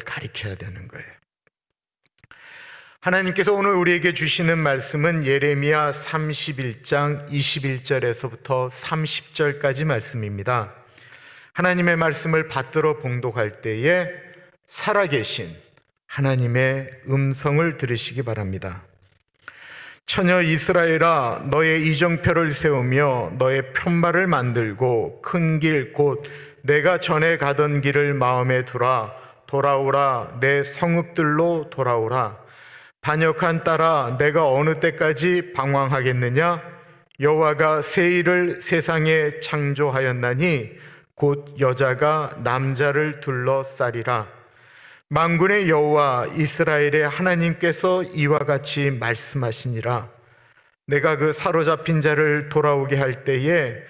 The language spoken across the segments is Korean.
가리켜야 되는 거예요. 하나님께서 오늘 우리에게 주시는 말씀은 예레미야 31장 21절에서부터 30절까지 말씀입니다. 하나님의 말씀을 받들어 봉독할 때에 살아계신 하나님의 음성을 들으시기 바랍니다. 처녀 이스라엘아, 너의 이정표를 세우며 너의 편말을 만들고 큰 길 곧 내가 전에 가던 길을 마음에 두라. 돌아오라, 내 성읍들로 돌아오라. 반역한 딸아, 내가 어느 때까지 방황하겠느냐? 여호와가 새 일을 세상에 창조하였나니 곧 여자가 남자를 둘러싸리라. 만군의 여호와 이스라엘의 하나님께서 이와 같이 말씀하시니라. 내가 그 사로잡힌 자를 돌아오게 할 때에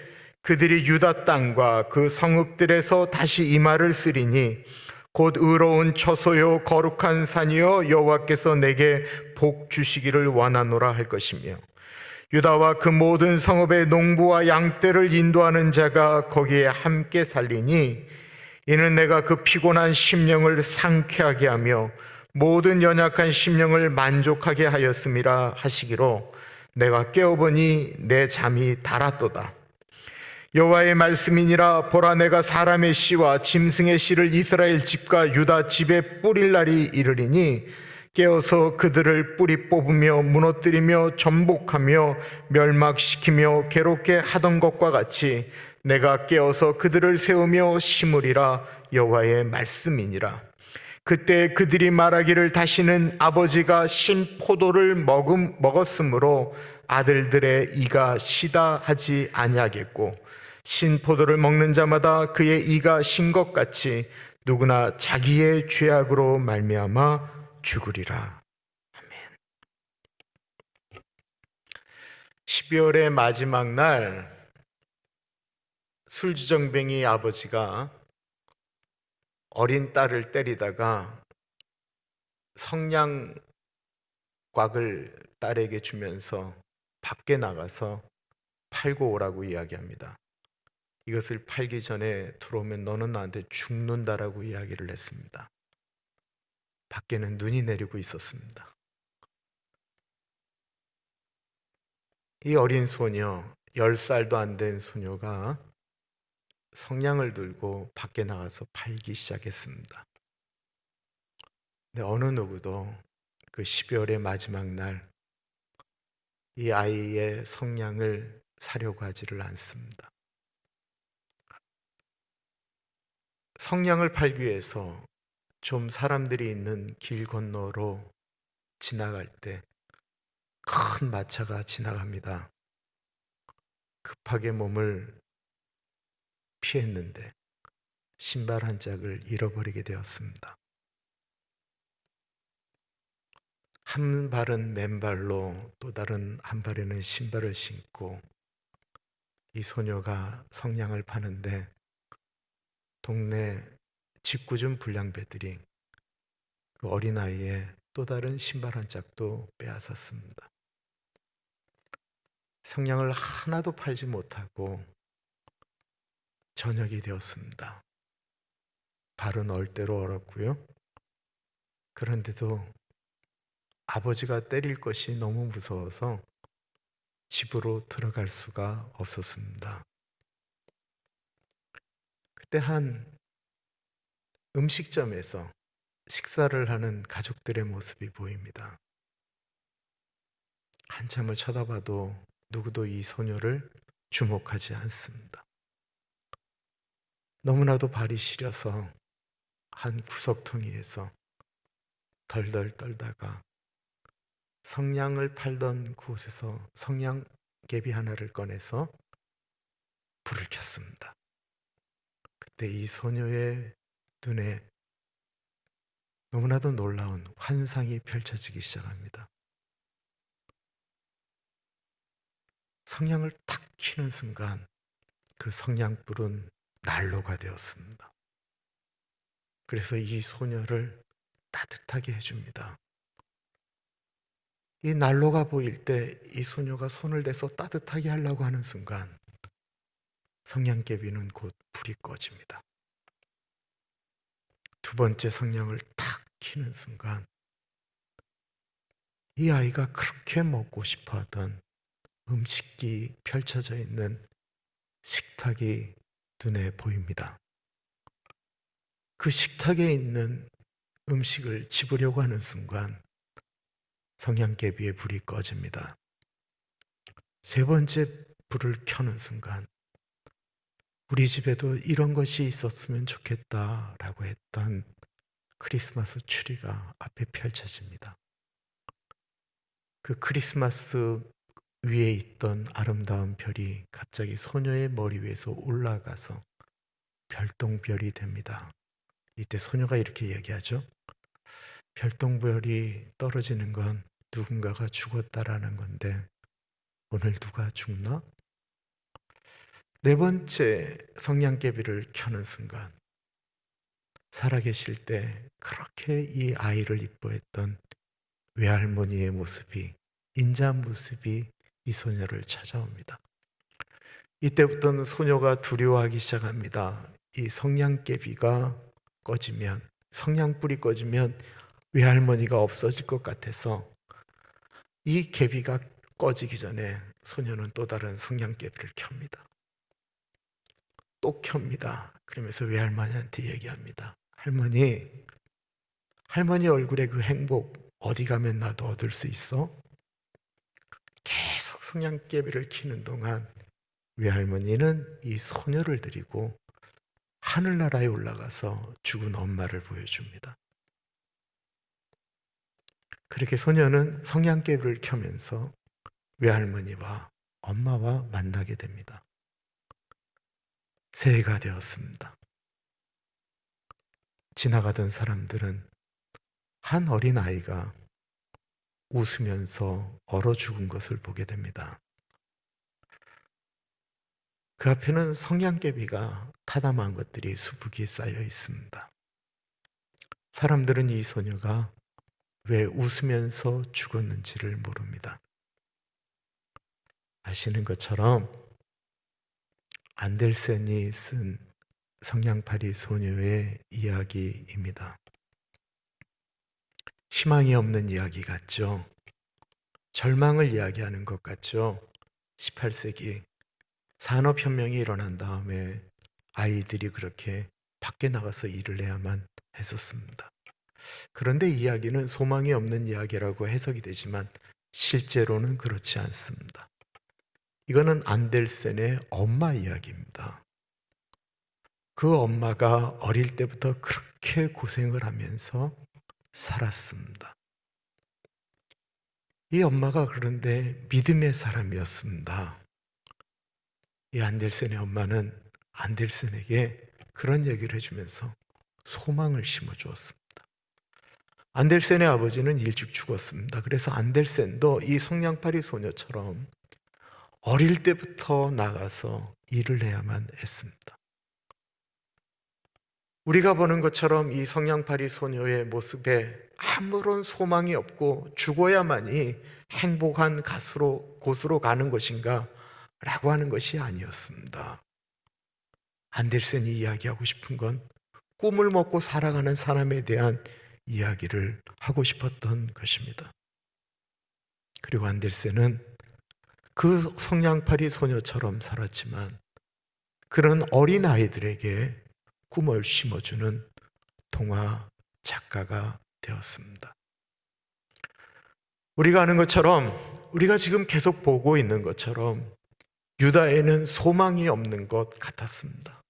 그들이 유다 땅과 그 성읍들에서 다시 이 말을 쓰리니 곧 의로운 처소요 거룩한 산이요 여호와께서 내게 복 주시기를 원하노라 할 것이며, 유다와 그 모든 성읍의 농부와 양떼를 인도하는 자가 거기에 함께 살리니 이는 내가 그 피곤한 심령을 상쾌하게 하며 모든 연약한 심령을 만족하게 하였음이라 하시기로 내가 깨어보니 내 잠이 달았도다. 여호와의 말씀이니라. 보라, 내가 사람의 씨와 짐승의 씨를 이스라엘 집과 유다 집에 뿌릴 날이 이르리니 깨어서 그들을 뿌리 뽑으며 무너뜨리며 전복하며 멸망시키며 괴롭게 하던 것과 같이 내가 깨어서 그들을 세우며 심으리라. 여호와의 말씀이니라. 그때 그들이 말하기를 다시는 아버지가 신 포도를 먹었으므로 아들들의 이가 시다 하지 아니하겠고, 신 포도를 먹는 자마다 그의 이가 신 것 같이 누구나 자기의 죄악으로 말미암아 죽으리라. 아멘. 12월의 마지막 날, 술주정뱅이 아버지가 어린 딸을 때리다가 성냥곽을 딸에게 주면서 밖에 나가서 팔고 오라고 이야기합니다. 이것을 팔기 전에 들어오면 너는 나한테 죽는다라고 이야기를 했습니다. 밖에는 눈이 내리고 있었습니다. 이 어린 소녀, 10살도 안 된 소녀가 성냥을 들고 밖에 나가서 팔기 시작했습니다. 근데 어느 누구도 그 12월의 마지막 날 이 아이의 성냥을 사려고 하지를 않습니다. 성냥을 팔기 위해서 좀 사람들이 있는 길 건너로 지나갈 때 큰 마차가 지나갑니다. 급하게 몸을 피했는데 신발 한 짝을 잃어버리게 되었습니다. 한 발은 맨발로 또 다른 한 발에는 신발을 신고 이 소녀가 성냥을 파는데 동네 짓궂은 불량배들이 그 어린아이의 또 다른 신발 한 짝도 빼앗았습니다. 성냥을 하나도 팔지 못하고 저녁이 되었습니다. 발은 얼대로 얼었고요. 그런데도 아버지가 때릴 것이 너무 무서워서 집으로 들어갈 수가 없었습니다. 그때 한 음식점에서 식사를 하는 가족들의 모습이 보입니다. 한참을 쳐다봐도 누구도 이 소녀를 주목하지 않습니다. 너무나도 발이 시려서 한 구석텅이에서 덜덜 떨다가 성냥을 팔던 곳에서 성냥개비 하나를 꺼내서 불을 켰습니다. 그때 이 소녀의 눈에 너무나도 놀라운 환상이 펼쳐지기 시작합니다. 성냥을 탁 켜는 순간 그 성냥불은 난로가 되었습니다. 그래서 이 소녀를 따뜻하게 해줍니다. 이 난로가 보일 때 이 소녀가 손을 대서 따뜻하게 하려고 하는 순간 성냥개비는 곧 불이 꺼집니다. 두 번째 성냥을 탁 켜는 순간 이 아이가 그렇게 먹고 싶어 하던 음식이 펼쳐져 있는 식탁이 눈에 보입니다. 그 식탁에 있는 음식을 집으려고 하는 순간 성냥개비의 불이 꺼집니다. 세 번째 불을 켜는 순간 우리 집에도 이런 것이 있었으면 좋겠다라고 했던 크리스마스 추리가 앞에 펼쳐집니다. 그 크리스마스 위에 있던 아름다운 별이 갑자기 소녀의 머리 위에서 올라가서 별똥별이 됩니다. 이때 소녀가 이렇게 얘기하죠. 별똥별이 떨어지는 건 누군가가 죽었다라는 건데 오늘 누가 죽나? 네 번째 성냥개비를 켜는 순간 살아계실 때 그렇게 이 아이를 이뻐했던 외할머니의 모습이, 인자한 모습이 이 소녀를 찾아옵니다. 이때부터는 소녀가 두려워하기 시작합니다. 이 성냥개비가 꺼지면, 성냥불이 꺼지면 외할머니가 없어질 것 같아서 이 개비가 꺼지기 전에 소녀는 또 다른 성냥개비를 켭니다. 또 켭니다. 그러면서 외할머니한테 얘기합니다. 할머니 얼굴에 그 행복 어디 가면 나도 얻을 수 있어? 계속 성냥개비를 켜는 동안 외할머니는 이 소녀를 데리고 하늘나라에 올라가서 죽은 엄마를 보여줍니다. 그렇게 소녀는 성냥개비를 켜면서 외할머니와 엄마와 만나게 됩니다. 새해가 되었습니다. 지나가던 사람들은 한 어린아이가 웃으면서 얼어 죽은 것을 보게 됩니다. 그 앞에는 성냥개비가 타담한 것들이 수북이 쌓여 있습니다. 사람들은 이 소녀가 왜 웃으면서 죽었는지를 모릅니다. 아시는 것처럼 안델센이 쓴 성냥팔이 소녀의 이야기입니다. 희망이 없는 이야기 같죠? 절망을 이야기하는 것 같죠? 18세기 산업혁명이 일어난 다음에 아이들이 그렇게 밖에 나가서 일을 해야만 했었습니다. 그런데 이야기는 소망이 없는 이야기라고 해석이 되지만 실제로는 그렇지 않습니다. 이거는 안델센의 엄마 이야기입니다. 그 엄마가 어릴 때부터 그렇게 고생을 하면서 살았습니다. 이 엄마가 그런데 믿음의 사람이었습니다. 이 안델센의 엄마는 안델센에게 그런 얘기를 해주면서 소망을 심어주었습니다. 안델센의 아버지는 일찍 죽었습니다. 그래서 안델센도 이 성냥팔이 소녀처럼 어릴 때부터 나가서 일을 해야만 했습니다. 우리가 보는 것처럼 이 성냥팔이 소녀의 모습에 아무런 소망이 없고 죽어야만이 행복한 곳으로 가는 것인가 라고 하는 것이 아니었습니다. 안델센이 이야기하고 싶은 건 꿈을 먹고 살아가는 사람에 대한 이야기를 하고 싶었던 것입니다. 그리고 안델센은 그 성냥팔이 소녀처럼 살았지만 그런 어린 아이들에게 꿈을 심어주는 동화 작가가 되었습니다. 우리가 아는 것처럼, 우리가 지금 계속 보고 있는 것처럼 유다에는 소망이 없는 것 같았습니다.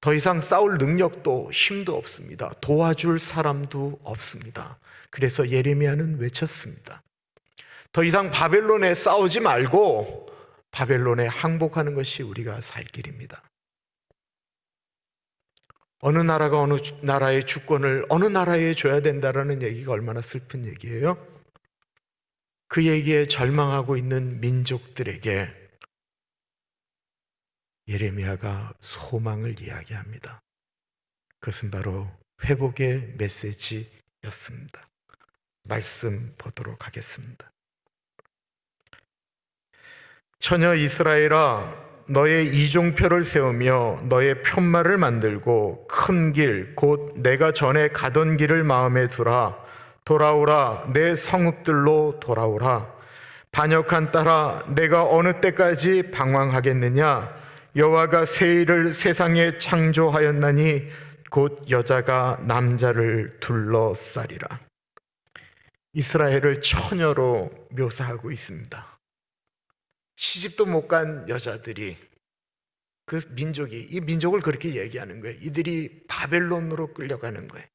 더 이상 싸울 능력도 힘도 없습니다. 도와줄 사람도 없습니다. 그래서 예레미야는 외쳤습니다. 더 이상 바벨론에 싸우지 말고 바벨론에 항복하는 것이 우리가 살 길입니다. 어느 나라가 어느 나라의 주권을 어느 나라에 줘야 된다라는 얘기가 얼마나 슬픈 얘기예요? 그 얘기에 절망하고 있는 민족들에게 예레미야가 소망을 이야기합니다. 그것은 바로 회복의 메시지였습니다. 말씀 보도록 하겠습니다. 처녀 이스라엘아, 너의 이종표를 세우며 너의 편말을 만들고 큰 길 곧 내가 전에 가던 길을 마음에 두라. 돌아오라. 내 성읍들로 돌아오라. 반역한 딸아, 내가 어느 때까지 방황하겠느냐? 여호와가 새 일을 세상에 창조하였나니 곧 여자가 남자를 둘러싸리라. 이스라엘을 처녀로 묘사하고 있습니다. 시집도 못 간 여자들이, 그 민족이, 이 민족을 그렇게 얘기하는 거예요. 이들이 바벨론으로 끌려가는 거예요.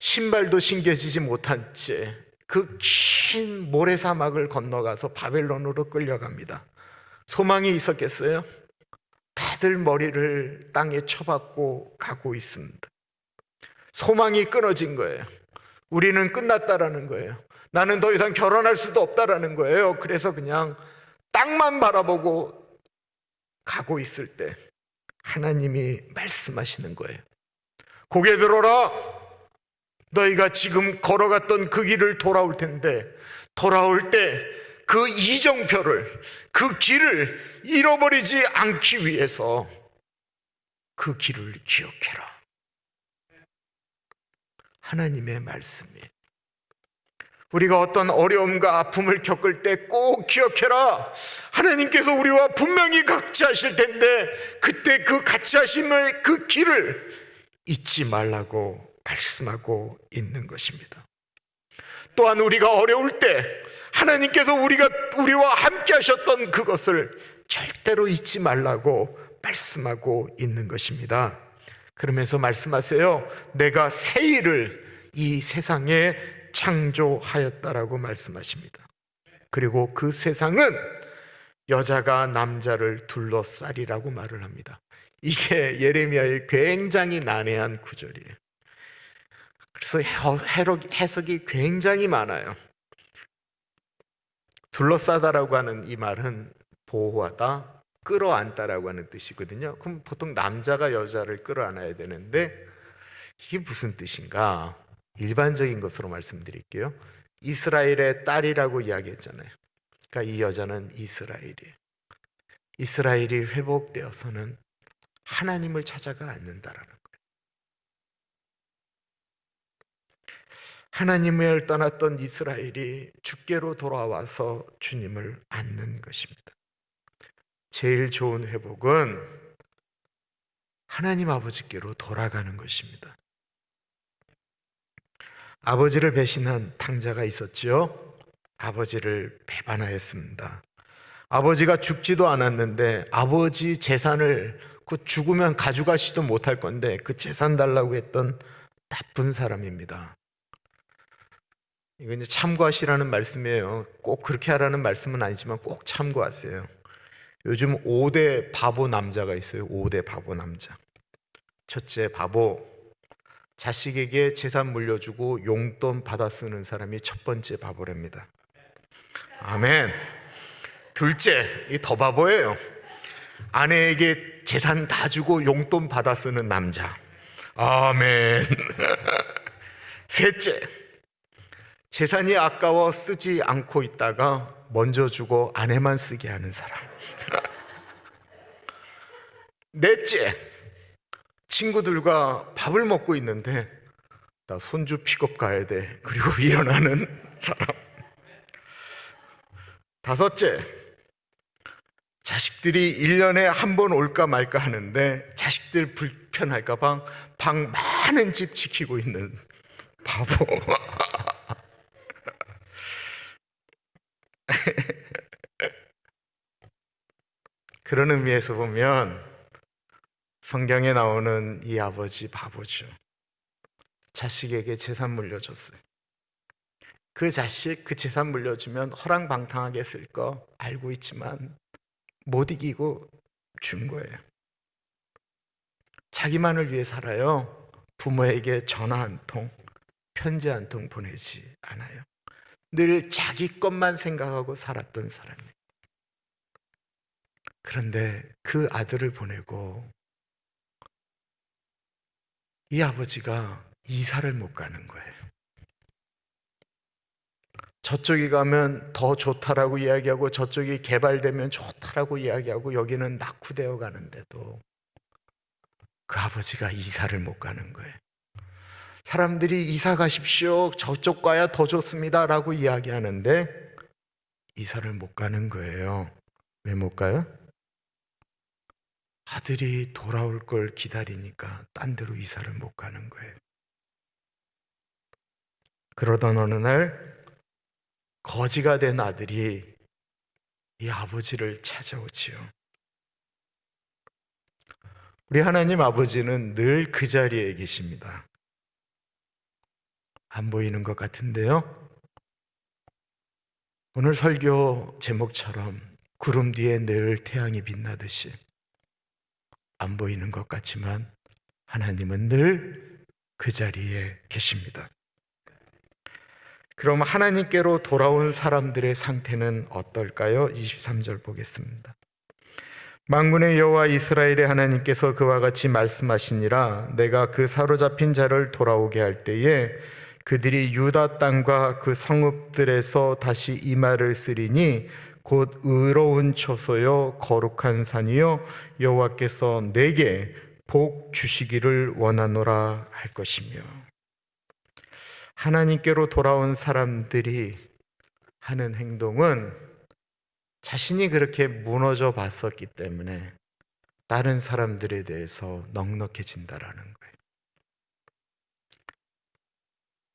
신발도 신겨지지 못한 채 그 긴 모래사막을 건너가서 바벨론으로 끌려갑니다. 소망이 있었겠어요? 다들 머리를 땅에 쳐박고 가고 있습니다. 소망이 끊어진 거예요. 우리는 끝났다라는 거예요. 나는 더 이상 결혼할 수도 없다라는 거예요. 그래서 그냥 땅만 바라보고 가고 있을 때 하나님이 말씀하시는 거예요. 고개 들어라. 너희가 지금 걸어갔던 그 길을 돌아올 텐데, 돌아올 때 그 이정표를, 그 길을 잃어버리지 않기 위해서 그 길을 기억해라. 하나님의 말씀이, 우리가 어떤 어려움과 아픔을 겪을 때 꼭 기억해라. 하나님께서 우리와 분명히 같이 하실 텐데 그때 그 같이 하심의 그 길을 잊지 말라고 말씀하고 있는 것입니다. 또한 우리가 어려울 때 하나님께서 우리와 함께 하셨던 그것을 절대로 잊지 말라고 말씀하고 있는 것입니다. 그러면서 말씀하세요. 내가 새 일을 이 세상에 창조하였다라고 말씀하십니다. 그리고 그 세상은 여자가 남자를 둘러싸리라고 말을 합니다. 이게 예레미야의 굉장히 난해한 구절이에요. 그래서 해석이 굉장히 많아요. 둘러싸다라고 하는 이 말은 보호하다, 끌어안다라고 하는 뜻이거든요. 그럼 보통 남자가 여자를 끌어안아야 되는데 이게 무슨 뜻인가? 일반적인 것으로 말씀드릴게요. 이스라엘의 딸이라고 이야기했잖아요. 그러니까 이 여자는 이스라엘이에요. 이스라엘이 회복되어서는 하나님을 찾아가 않는다라는 거예요. 하나님을 떠났던 이스라엘이 주께로 돌아와서 주님을 앉는 것입니다. 제일 좋은 회복은 하나님 아버지께로 돌아가는 것입니다. 아버지를 배신한 탕자가 있었지요. 아버지를 배반하였습니다. 아버지가 죽지도 않았는데 아버지 재산을 죽으면 가져가지도 못할 건데 그 재산 달라고 했던 나쁜 사람입니다. 이거 이제 참고하시라는 말씀이에요. 꼭 그렇게 하라는 말씀은 아니지만 꼭 참고하세요. 요즘 5대 바보 남자가 있어요. 5대 바보 남자. 첫째, 바보. 자식에게 재산 물려주고 용돈 받아 쓰는 사람이 첫 번째 바보랍니다. 아멘. 둘째, 이 더 바보예요. 아내에게 재산 다 주고 용돈 받아 쓰는 남자. 아멘. 셋째, 재산이 아까워 쓰지 않고 있다가 먼저 주고 아내만 쓰게 하는 사람. 넷째, 친구들과 밥을 먹고 있는데 나 손주 픽업 가야 돼. 그리고 일어나는 사람. 다섯째, 자식들이 1년에 한 번 올까 말까 하는데 자식들 불편할까 봐 방 많은 집 지키고 있는 바보. 그런 의미에서 보면 성경에 나오는 이 아버지 바보죠. 자식에게 재산 물려줬어요. 그 자식 그 재산 물려주면 허랑방탕하게 쓸 거 알고 있지만 못 이기고 준 거예요. 자기만을 위해 살아요. 부모에게 전화 한 통, 편지 한 통 보내지 않아요. 늘 자기 것만 생각하고 살았던 사람이에요. 그런데 그 아들을 보내고 이 아버지가 이사를 못 가는 거예요. 저쪽이 가면 더 좋다라고 이야기하고 저쪽이 개발되면 좋다라고 이야기하고 여기는 낙후되어 가는데도 그 아버지가 이사를 못 가는 거예요. 사람들이 이사 가십시오, 저쪽 가야 더 좋습니다 라고 이야기하는데 이사를 못 가는 거예요. 왜 못 가요? 아들이 돌아올 걸 기다리니까 딴 데로 이사를 못 가는 거예요. 그러던 어느 날 거지가 된 아들이 이 아버지를 찾아오지요. 우리 하나님 아버지는 늘 그 자리에 계십니다. 안 보이는 것 같은데요. 오늘 설교 제목처럼 구름 뒤에 늘 태양이 빛나듯이 안 보이는 것 같지만 하나님은 늘 그 자리에 계십니다. 그럼 하나님께로 돌아온 사람들의 상태는 어떨까요? 23절 보겠습니다. 만군의 여호와 이스라엘의 하나님께서 그와 같이 말씀하시니라. 내가 그 사로잡힌 자를 돌아오게 할 때에 그들이 유다 땅과 그 성읍들에서 다시 이 말을 쓰리니 곧 의로운 처소요 거룩한 산이요 여호와께서 내게 복 주시기를 원하노라 할 것이며. 하나님께로 돌아온 사람들이 하는 행동은 자신이 그렇게 무너져 봤었기 때문에 다른 사람들에 대해서 넉넉해진다라는 거예요.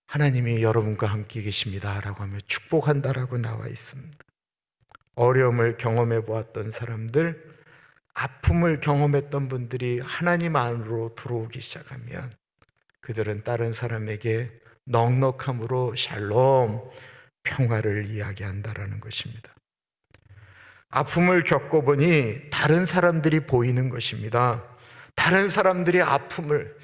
하나님이 여러분과 함께 계십니다 라고 하면 축복한다라고 나와 있습니다. 어려움을 경험해 보았던 사람들, 아픔을 경험했던 분들이 하나님 안으로 들어오기 시작하면 그들은 다른 사람에게 넉넉함으로 샬롬, 평화를 이야기한다라는 것입니다. 아픔을 겪어보니 다른 사람들이 보이는 것입니다. 다른 사람들의 아픔을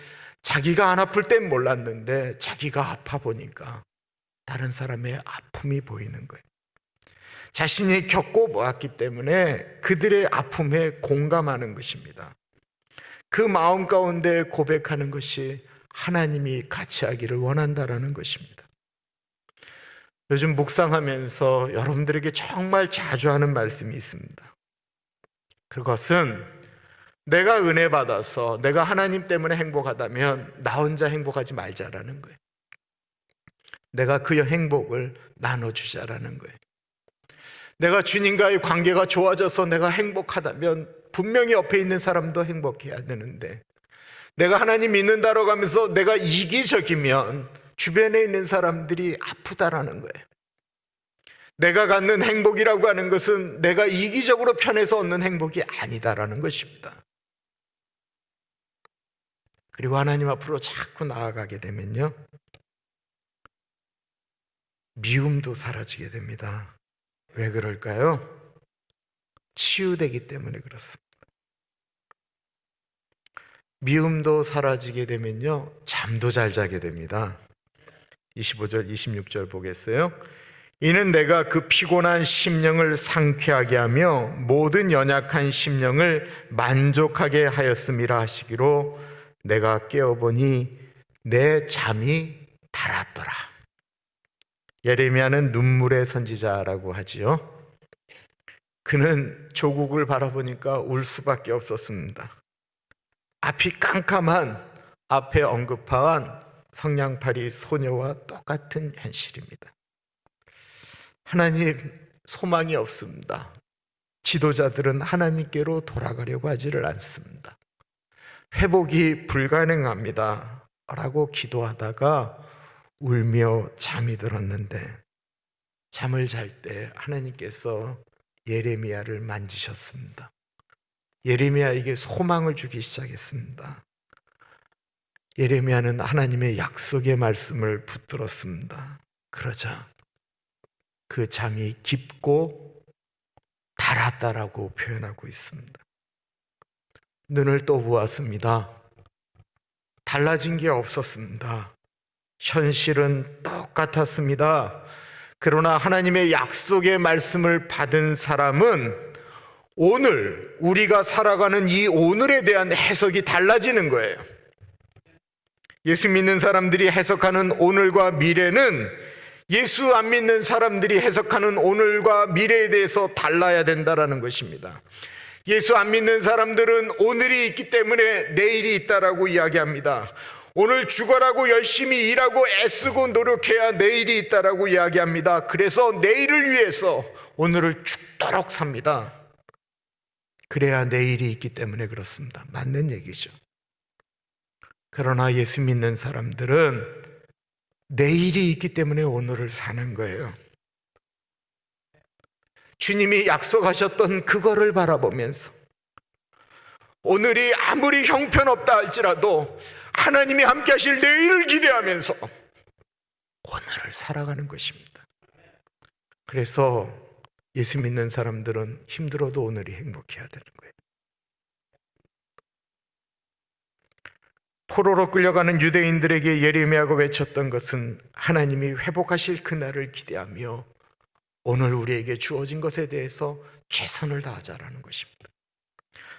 자기가 안 아플 땐 몰랐는데 자기가 아파 보니까 다른 사람의 아픔이 보이는 거예요. 자신이 겪어보았기 때문에 그들의 아픔에 공감하는 것입니다. 그 마음 가운데 고백하는 것이 하나님이 같이 하기를 원한다라는 것입니다. 요즘 묵상하면서 여러분들에게 정말 자주 하는 말씀이 있습니다. 그것은 내가 은혜 받아서 내가 하나님 때문에 행복하다면 나 혼자 행복하지 말자라는 거예요. 내가 그 행복을 나눠주자라는 거예요. 내가 주님과의 관계가 좋아져서 내가 행복하다면 분명히 옆에 있는 사람도 행복해야 되는데, 내가 하나님 믿는다고 하면서 내가 이기적이면 주변에 있는 사람들이 아프다라는 거예요. 내가 갖는 행복이라고 하는 것은 내가 이기적으로 편해서 얻는 행복이 아니다라는 것입니다. 그리고 하나님 앞으로 자꾸 나아가게 되면요, 미움도 사라지게 됩니다. 왜 그럴까요? 치유되기 때문에 그렇습니다. 미움도 사라지게 되면요, 잠도 잘 자게 됩니다. 25절, 26절 보겠어요? 이는 내가 그 피곤한 심령을 상쾌하게 하며 모든 연약한 심령을 만족하게 하였음이라 하시기로 내가 깨어보니 내 잠이 달았더라. 예레미야는 눈물의 선지자라고 하지요. 그는 조국을 바라보니까 울 수밖에 없었습니다. 앞이 깜깜한, 앞에 언급한 성냥팔이 소녀와 똑같은 현실입니다. 하나님, 소망이 없습니다. 지도자들은 하나님께로 돌아가려고 하지를 않습니다. 회복이 불가능합니다 라고 기도하다가 울며 잠이 들었는데, 잠을 잘 때 하나님께서 예레미야를 만지셨습니다. 예레미야에게 소망을 주기 시작했습니다. 예레미야는 하나님의 약속의 말씀을 붙들었습니다. 그러자 그 잠이 깊고 달았다라고 표현하고 있습니다. 눈을 또 보았습니다. 달라진 게 없었습니다. 현실은 똑같았습니다. 그러나 하나님의 약속의 말씀을 받은 사람은 오늘 우리가 살아가는 이 오늘에 대한 해석이 달라지는 거예요. 예수 믿는 사람들이 해석하는 오늘과 미래는 예수 안 믿는 사람들이 해석하는 오늘과 미래에 대해서 달라야 된다는 것입니다. 예수 안 믿는 사람들은 오늘이 있기 때문에 내일이 있다라고 이야기합니다. 오늘 죽어라고 열심히 일하고 애쓰고 노력해야 내일이 있다라고 이야기합니다. 그래서 내일을 위해서 오늘을 죽도록 삽니다. 그래야 내일이 있기 때문에 그렇습니다. 맞는 얘기죠. 그러나 예수 믿는 사람들은 내일이 있기 때문에 오늘을 사는 거예요. 주님이 약속하셨던 그거를 바라보면서 오늘이 아무리 형편없다 할지라도 하나님이 함께 하실 내일을 기대하면서 오늘을 살아가는 것입니다. 그래서 예수 믿는 사람들은 힘들어도 오늘이 행복해야 되는 거예요. 포로로 끌려가는 유대인들에게 예레미야가 외쳤던 것은 하나님이 회복하실 그날을 기대하며 오늘 우리에게 주어진 것에 대해서 최선을 다하자라는 것입니다.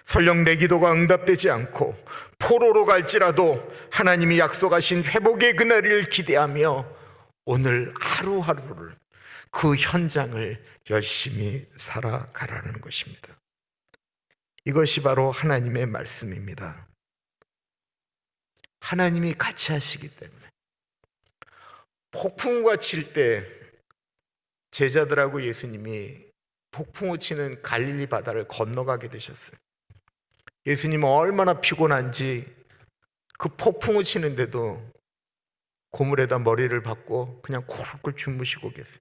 설령 내 기도가 응답되지 않고 포로로 갈지라도 하나님이 약속하신 회복의 그날을 기대하며 오늘 하루하루를 그 현장을 열심히 살아가라는 것입니다. 이것이 바로 하나님의 말씀입니다. 하나님이 같이 하시기 때문에 폭풍우가 칠 때 제자들하고 예수님이 폭풍우 치는 갈릴리 바다를 건너가게 되셨어요. 예수님은 얼마나 피곤한지 그 폭풍우 치는데도 고물에다 머리를 박고 그냥 쿨쿨 주무시고 계세요.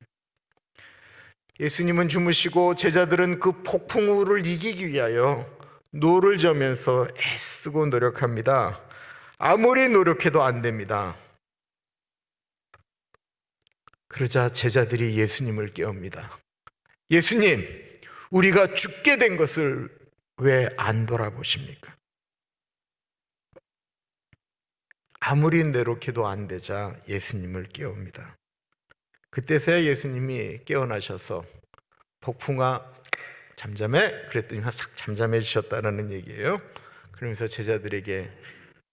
예수님은 주무시고 제자들은 그 폭풍우를 이기기 위하여 노를 저면서 애쓰고 노력합니다. 아무리 노력해도 안 됩니다. 그러자 제자들이 예수님을 깨웁니다. 예수님, 우리가 죽게 된 것을 왜 안 돌아보십니까? 아무리 노력해도 안 되자 예수님을 깨웁니다. 그때서야 예수님이 깨어나셔서 폭풍아 잠잠해? 그랬더니 싹 잠잠해지셨다는 얘기예요. 그러면서 제자들에게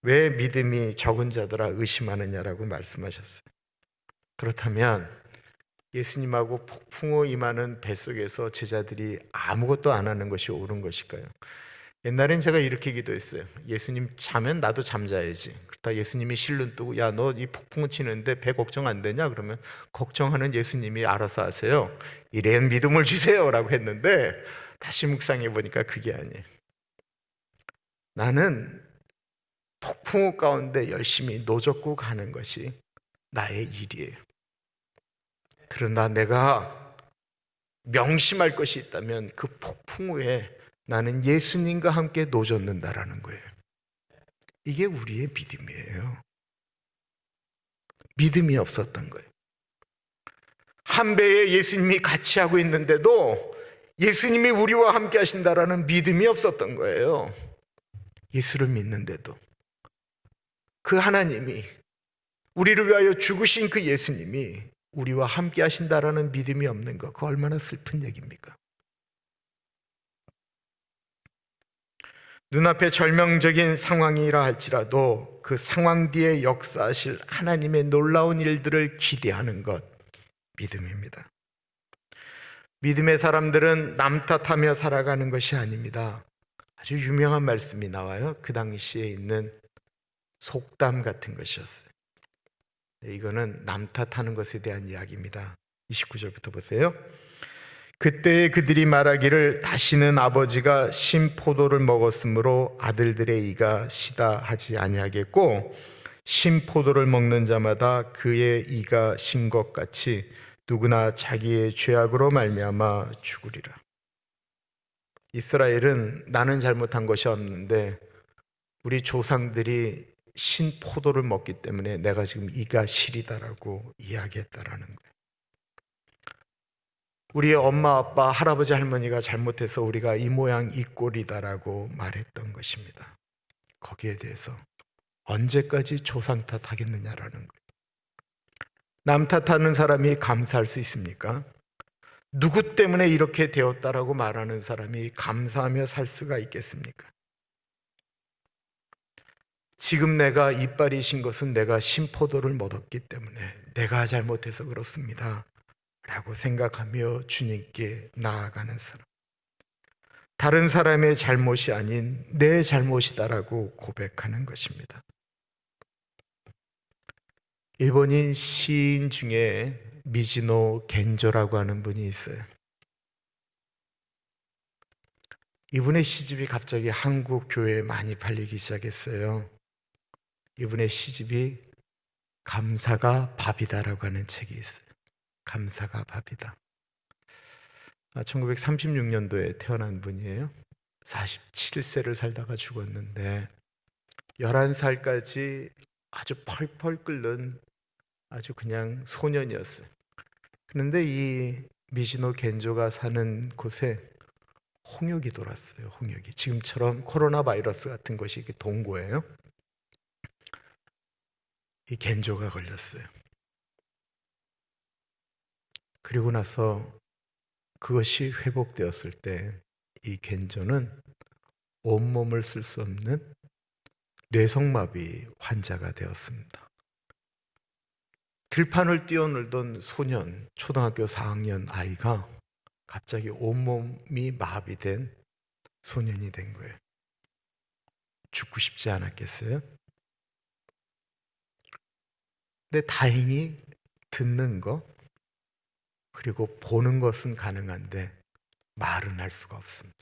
왜 믿음이 적은 자들아 의심하느냐라고 말씀하셨어요. 그렇다면 예수님하고 폭풍우 임하는 뱃속에서 제자들이 아무것도 안 하는 것이 옳은 것일까요? 옛날엔 제가 이렇게 기도했어요. 예수님 자면 나도 잠자야지. 그러다 예수님이 실눈 뜨고 야, 너 이 폭풍우 치는데 배 걱정 안 되냐? 그러면 걱정하는 예수님이 알아서 하세요. 이런 믿음을 주세요 라고 했는데 다시 묵상해 보니까 그게 아니에요. 나는 폭풍우 가운데 열심히 노젓고 가는 것이 나의 일이에요. 그러나 내가 명심할 것이 있다면 그 폭풍우에 나는 예수님과 함께 노젓는다라는 거예요. 이게 우리의 믿음이에요. 믿음이 없었던 거예요. 한 배에 예수님이 같이 하고 있는데도 예수님이 우리와 함께 하신다라는 믿음이 없었던 거예요. 예수를 믿는데도 그 하나님이 우리를 위하여 죽으신 그 예수님이 우리와 함께 하신다라는 믿음이 없는 것, 그거 얼마나 슬픈 얘기입니까? 눈앞에 절명적인 상황이라 할지라도 그 상황 뒤에 역사하실 하나님의 놀라운 일들을 기대하는 것, 믿음입니다. 믿음의 사람들은 남 탓하며 살아가는 것이 아닙니다. 아주 유명한 말씀이 나와요. 그 당시에 있는 속담 같은 것이었어요. 이거는 남 탓하는 것에 대한 이야기입니다. 29절부터 보세요. 그때 그들이 말하기를 다시는 아버지가 신 포도를 먹었으므로 아들들의 이가 시다 하지 아니하겠고 신 포도를 먹는 자마다 그의 이가 신 것 같이 누구나 자기의 죄악으로 말미암아 죽으리라. 이스라엘은 나는 잘못한 것이 없는데 우리 조상들이 신 포도를 먹기 때문에 내가 지금 이가 시리다라고 이야기했다라는 거예요. 우리의 엄마, 아빠, 할아버지, 할머니가 잘못해서 우리가 이 모양 이 꼴이다라고 말했던 것입니다. 거기에 대해서 언제까지 조상 탓하겠느냐라는 거예요. 남 탓하는 사람이 감사할 수 있습니까? 누구 때문에 이렇게 되었다라고 말하는 사람이 감사하며 살 수가 있겠습니까? 지금 내가 이빨이 신 것은 내가 신포도를 못 얻기 때문에 내가 잘못해서 그렇습니다 라고 생각하며 주님께 나아가는 사람, 다른 사람의 잘못이 아닌 내 잘못이다라고 고백하는 것입니다. 일본인 시인 중에 미즈노 겐조라고 하는 분이 있어요. 이분의 시집이 갑자기 한국 교회에 많이 팔리기 시작했어요. 이분의 시집이 감사가 밥이다라고 하는 책이 있어요. 감사가 밥이다. 1936년도에 태어난 분이에요. 47세를 살다가 죽었는데 11살까지 아주 펄펄 끓는 아주 그냥 소년이었어요. 그런데 이 미즈노 겐조가 사는 곳에 홍역이 돌았어요. 홍역이 지금처럼 코로나 바이러스 같은 것이 이렇게 돈 거예요. 이 겐조가 걸렸어요. 그리고 나서 그것이 회복되었을 때 이 겐조는 온몸을 쓸 수 없는 뇌성마비 환자가 되었습니다. 들판을 뛰어놀던 소년, 초등학교 4학년 아이가 갑자기 온몸이 마비된 소년이 된 거예요. 죽고 싶지 않았겠어요? 근데 다행히 듣는 거 그리고 보는 것은 가능한데 말은 할 수가 없습니다.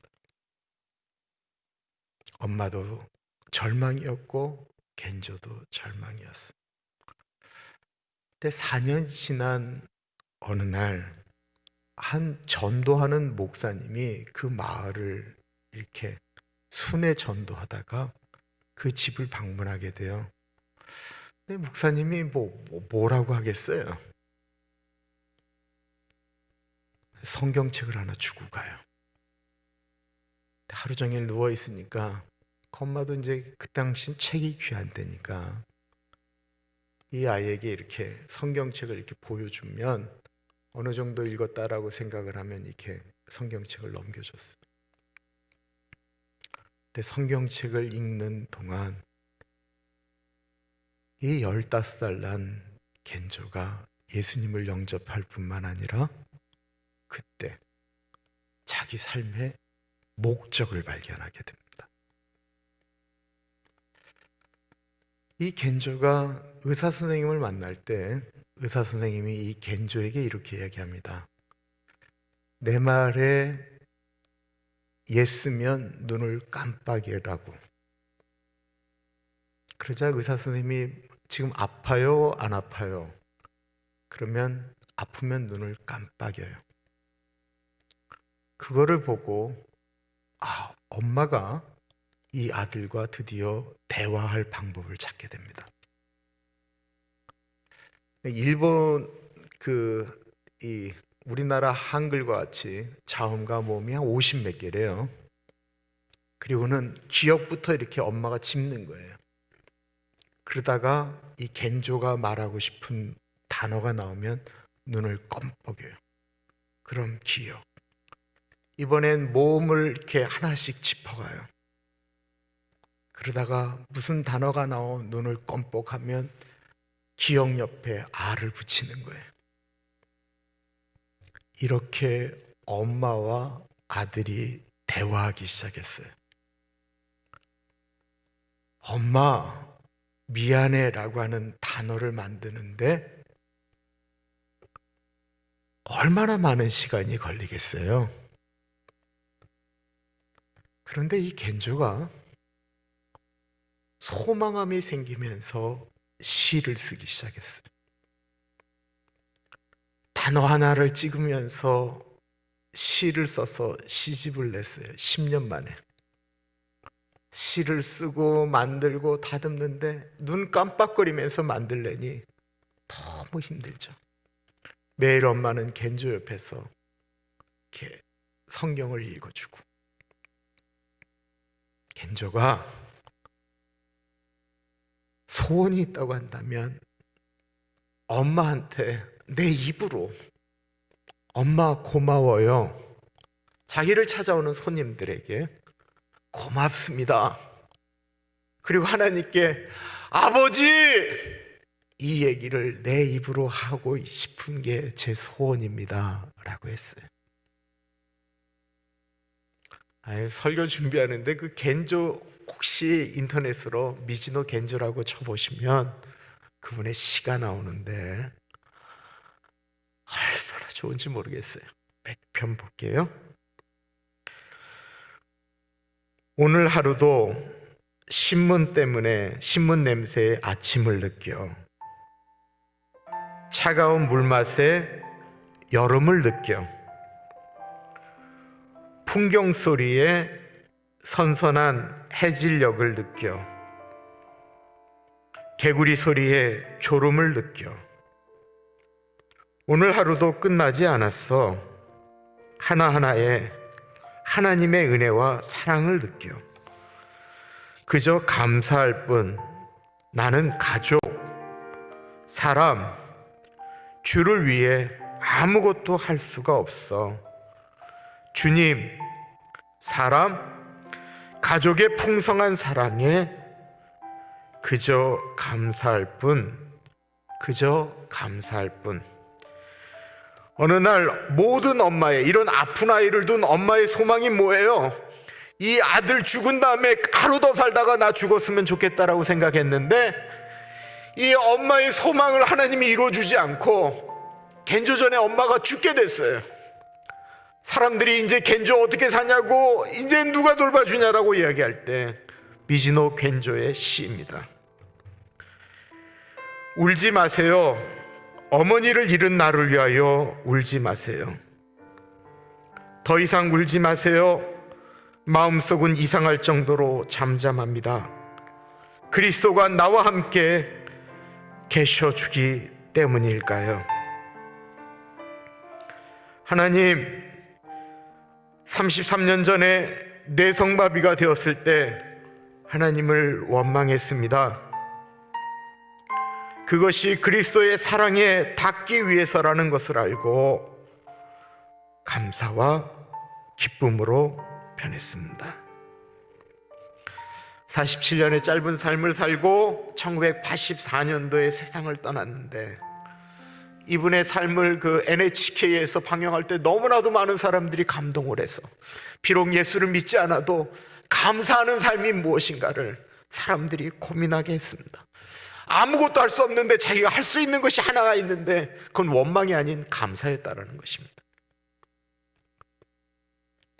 엄마도 절망이었고 겐조도 절망이었어. 근데 4년 지난 어느 날 한 전도하는 목사님이 그 마을을 이렇게 순회 전도하다가 그 집을 방문하게 돼요. 근데 목사님이 뭐라고 하겠어요? 성경책을 하나 주고 가요. 하루 종일 누워 있으니까 엄마도 이제 그 당시 책이 귀한데니까 이 아이에게 이렇게 성경책을 이렇게 보여주면 어느 정도 읽었다라고 생각을 하면 이렇게 성경책을 넘겨줬어요. 근데 성경책을 읽는 동안 이 15살 난 겐조가 예수님을 영접할 뿐만 아니라 그때 자기 삶의 목적을 발견하게 됩니다. 이 겐조가 의사 선생님을 만날 때 의사 선생님이 이 겐조에게 이렇게 이야기합니다. 내 말에 예쓰면 눈을 깜빡이라고. 그러자 의사 선생님이 지금 아파요? 안 아파요? 그러면 아프면 눈을 깜빡여요. 그거를 보고 엄마가 이 아들과 드디어 대화할 방법을 찾게 됩니다. 일본 우리나라 한글과 같이 자음과 모음이 한 50몇 개래요. 그리고는 기역부터 이렇게 엄마가 짚는 거예요. 그러다가 이 겐조가 말하고 싶은 단어가 나오면 눈을 껌뻑여요. 그럼 기역. 이번엔 모음을 이렇게 하나씩 짚어가요. 그러다가 무슨 단어가 나오 눈을 껌뻑하면 기역 옆에 아를 붙이는 거예요. 이렇게 엄마와 아들이 대화하기 시작했어요. 엄마, 미안해 라고 하는 단어를 만드는데 얼마나 많은 시간이 걸리겠어요? 그런데 이 겐조가 소망함이 생기면서 시를 쓰기 시작했어요. 단어 하나를 찍으면서 시를 써서 시집을 냈어요. 10년 만에. 시를 쓰고 만들고 다듬는데 눈 깜빡거리면서 만들려니 너무 힘들죠. 매일 엄마는 겐조 옆에서 이렇게 성경을 읽어주고, 겐조가 소원이 있다고 한다면 엄마한테 내 입으로 엄마 고마워요, 자기를 찾아오는 손님들에게 고맙습니다, 그리고 하나님께 아버지, 이 얘기를 내 입으로 하고 싶은 게 제 소원입니다 라고 했어요. 설교 준비하는데 그 겐조, 혹시 인터넷으로 미즈노 겐조라고 쳐보시면 그분의 시가 나오는데 얼마나 좋은지 모르겠어요. 100편 볼게요. 오늘 하루도 신문 때문에 신문 냄새에 아침을 느껴 차가운 물맛에 여름을 느껴 풍경 소리에 선선한 해질녘을 느껴 개구리 소리에 졸음을 느껴 오늘 하루도 끝나지 않았어. 하나하나에 하나님의 은혜와 사랑을 느껴 그저 감사할 뿐. 나는 가족, 사람, 주를 위해 아무것도 할 수가 없어. 주님, 사람, 가족의 풍성한 사랑에 그저 감사할 뿐, 그저 감사할 뿐. 어느 날 모든 엄마의, 이런 아픈 아이를 둔 엄마의 소망이 뭐예요? 이 아들 죽은 다음에 하루 더 살다가 나 죽었으면 좋겠다라고 생각했는데 이 엄마의 소망을 하나님이 이루어주지 않고 겐조 전에 엄마가 죽게 됐어요. 사람들이 이제 겐조 어떻게 사냐고, 이제 누가 돌봐주냐라고 이야기할 때 미즈노 겐조의 시입니다. 울지 마세요. 어머니를 잃은 나를 위하여 울지 마세요. 더 이상 울지 마세요. 마음속은 이상할 정도로 잠잠합니다. 그리스도가 나와 함께 계셔주기 때문일까요? 하나님, 33년 전에 뇌성마비가 되었을 때 하나님을 원망했습니다. 그것이 그리스도의 사랑에 닿기 위해서라는 것을 알고 감사와 기쁨으로 변했습니다. 47년의 짧은 삶을 살고 1984년도에 세상을 떠났는데 이분의 삶을 그 NHK에서 방영할 때 너무나도 많은 사람들이 감동을 해서 비록 예수를 믿지 않아도 감사하는 삶이 무엇인가를 사람들이 고민하게 했습니다. 아무것도 할 수 없는데 자기가 할 수 있는 것이 하나가 있는데 그건 원망이 아닌 감사였다라는 것입니다.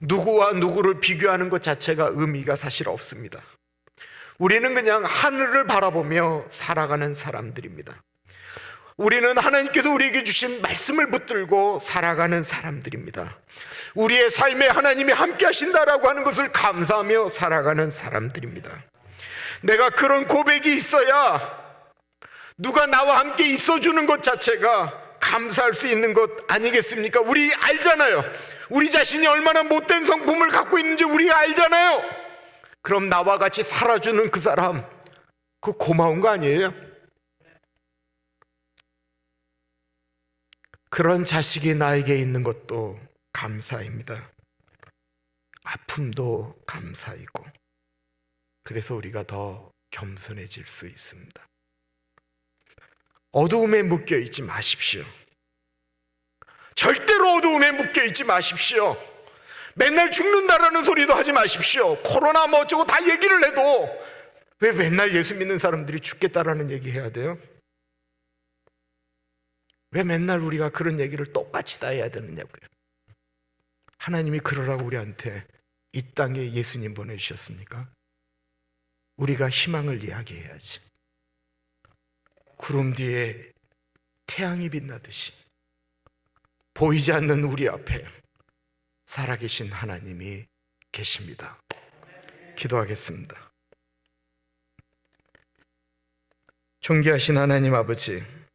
누구와 누구를 비교하는 것 자체가 의미가 사실 없습니다. 우리는 그냥 하늘을 바라보며 살아가는 사람들입니다. 우리는 하나님께서 우리에게 주신 말씀을 붙들고 살아가는 사람들입니다. 우리의 삶에 하나님이 함께 하신다라고 하는 것을 감사하며 살아가는 사람들입니다. 내가 그런 고백이 있어야 누가 나와 함께 있어주는 것 자체가 감사할 수 있는 것 아니겠습니까? 우리 알잖아요. 우리 자신이 얼마나 못된 성품을 갖고 있는지 우리가 알잖아요. 그럼 나와 같이 살아주는 그 사람, 그거 고마운 거 아니에요? 그런 자식이 나에게 있는 것도 감사입니다. 아픔도 감사이고, 그래서 우리가 더 겸손해질 수 있습니다. 어두움에 묶여있지 마십시오. 절대로 어두움에 묶여있지 마십시오. 맨날 죽는다라는 소리도 하지 마십시오. 코로나 뭐 어쩌고 다 얘기를 해도 왜 맨날 예수 믿는 사람들이 죽겠다라는 얘기 해야 돼요? 왜 맨날 우리가 그런 얘기를 똑같이 다 해야 되느냐고요. 하나님이 그러라고 우리한테 이 땅에 예수님 보내주셨습니까? 우리가 희망을 이야기해야지. 구름 뒤에 태양이 빛나듯이 보이지 않는 우리 앞에 살아계신 하나님이 계십니다. 기도하겠습니다. 존귀하신 하나님 아버지,